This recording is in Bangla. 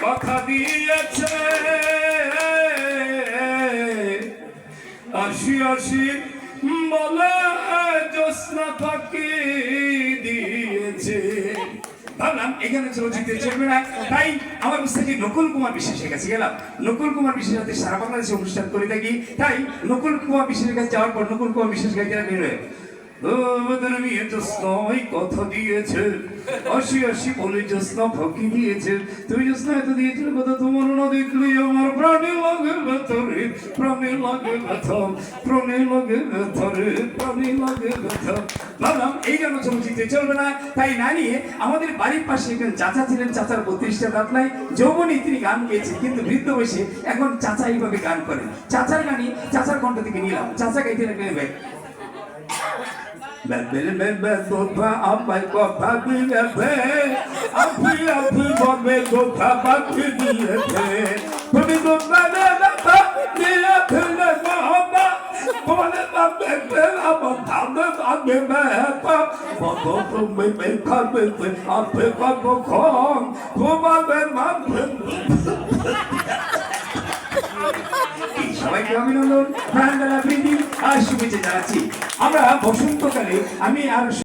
কথা দিয়েছে আসি আসি বলে জ্যোৎস্না ফাঁকি দিয়েছে। ভাবলাম এখানে চলচ্চিত্রে চলবে না, তাই আমার বুঝতে নকুল কুমার বিশ্বাসের কাছে গেলাম। নকুল কুমার বিশ্বাসের সাথে সারা বাংলাদেশে অনুষ্ঠান করে থাকি, তাই নকুল কুমার বিশ্বাসের কাছে যাওয়ার পর নকুল কুমার বিশ্বাস গাইতে বেরোয় কথা দিয়েছে আসি আসি বলে জ্যোৎস্না ফাঁকি দিয়েছে। তুমি জ্যোৎস্না এত দিয়েছিল কথা তোমার না দেখলে আমার প্রাণে লাগে ভেতরে, প্রাণে লাগে ব্যথা, প্রাণে লাগে ভেতরে, প্রাণে লাগে ব্যথা। ভাবলাম এই গান চলচ্চিত্রে চলবে না, তাই না নিয়ে আমাদের বাড়ির পাশে একজন চাচা ছিলেন, চাচার 32টা দাঁত নাই, যৌবনে তিনি গান গেয়েছেন কিন্তু বৃদ্ধ বয়সে এখন চাচা এইভাবে গান করেন। চাচার গানই চাচার কণ্ঠ থেকে নিলাম, চাচা গাইতে লাগবে কথা আমায় কথা দিয়েছে আপনি আপনি বলবে কথা বাকি দিয়েছে তুমি তো মানে কথা দিয়েছে বাবা বলে বাবা আমার ধানে আগে ব্যাপা কত তুমি বেখাবে আপনি কতক্ষণ তোমাদের মাঝে। সবাইকে অভিনন্দন, প্রাণবেলা প্রীতি আর শুভেচ্ছা জানাচ্ছি। আমরা বসন্তকালে আমি আর